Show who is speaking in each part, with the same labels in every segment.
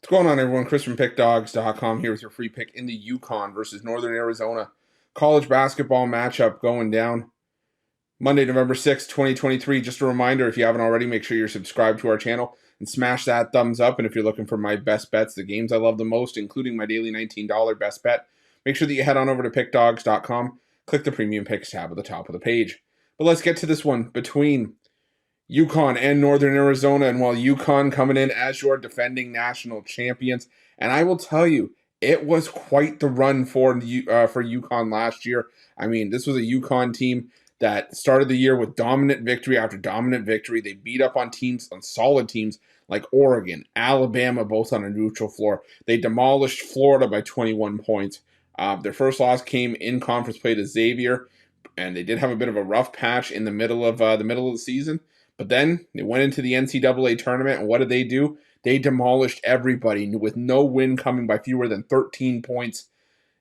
Speaker 1: What's going on, everyone? Chris from Pickdawgz.com here with your free pick in the UConn versus Northern Arizona college basketball matchup going down Monday, November 6th, 2023. Just a reminder, if you haven't already, make sure you're subscribed to our channel and smash that thumbs up. And if you're looking for my best bets, the games I love the most, including my daily $19 best bet, make sure that you head on over to Pickdawgz.com, click the Premium Picks tab at the top of the page. But let's get to this one between UConn and Northern Arizona, and while UConn coming in as your defending national champions, and I will tell you, it was quite the run for UConn last year. I mean, this was a UConn team that started the year with dominant victory after dominant victory. They beat up on teams, on solid teams like Oregon, Alabama, both on a neutral floor. They demolished Florida by 21 points. Their first loss came in conference play to Xavier, and they did have a bit of a rough patch in the middle of the season. But then they went into the NCAA tournament, and what did they do? They demolished everybody with no win coming by fewer than 13 points,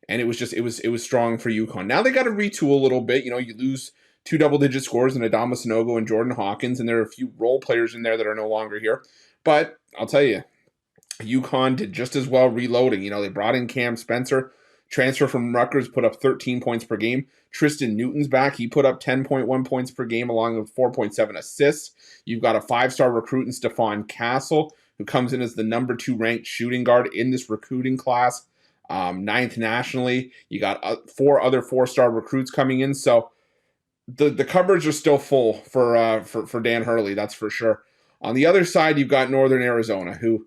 Speaker 1: and it was strong for UConn. Now they got to retool a little bit. You know, you lose two double-digit scores in Adama Sanogo and Jordan Hawkins, and there are a few role players in there that are no longer here. But I'll tell you, UConn did just as well reloading. You know, they brought in Cam Spencer, transfer from Rutgers, put up 13 points per game. Tristan Newton's back. He put up 10.1 points per game along with 4.7 assists. You've got a five-star recruit in Stephon Castle, who comes in as the number 2 ranked shooting guard in this recruiting class, 9th nationally. You got 4 other 4-star recruits coming in. So the cupboards are still full for Dan Hurley, that's for sure. On the other side, you've got Northern Arizona, who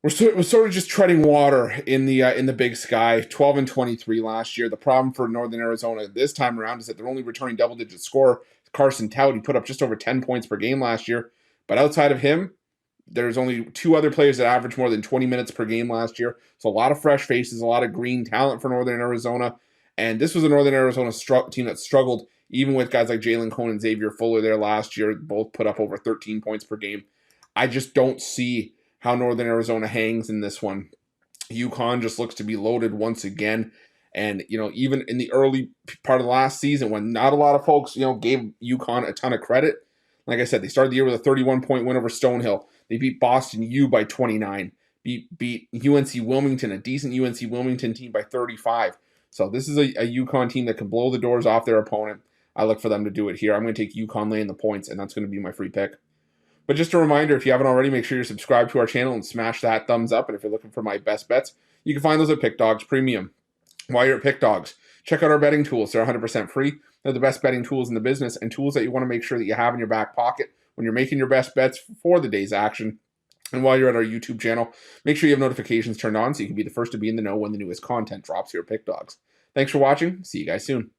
Speaker 1: we're sort of just treading water in the Big Sky. 12-23 last year. The problem for Northern Arizona this time around is that they're only returning double-digit scorer Carson Tout. He put up just over 10 points per game last year. But outside of him, there's only 2 other players that averaged more than 20 minutes per game last year. So a lot of fresh faces, a lot of green talent for Northern Arizona. And this was a Northern Arizona team that struggled even with guys like Jalen Cone and Xavier Fuller there last year. Both put up over 13 points per game. I just don't see how Northern Arizona hangs in this one. UConn just looks to be loaded once again. And, you know, even in the early part of the last season when not a lot of folks, you know, gave UConn a ton of credit, like I said, they started the year with a 31-point win over Stonehill. They beat Boston U by 29. Beat UNC Wilmington, a decent UNC Wilmington team, by 35. So this is a UConn team that can blow the doors off their opponent. I look for them to do it here. I'm going to take UConn laying the points, and that's going to be my free pick. But just a reminder, if you haven't already, make sure you're subscribed to our channel and smash that thumbs up. And if you're looking for my best bets, you can find those at Pick Dawgz Premium. While you're at Pick Dawgz, check out our betting tools. They're 100% free. They're the best betting tools in the business and tools that you want to make sure that you have in your back pocket when you're making your best bets for the day's action. And while you're at our YouTube channel, make sure you have notifications turned on so you can be the first to be in the know when the newest content drops here at Pick Dawgz. Thanks for watching. See you guys soon.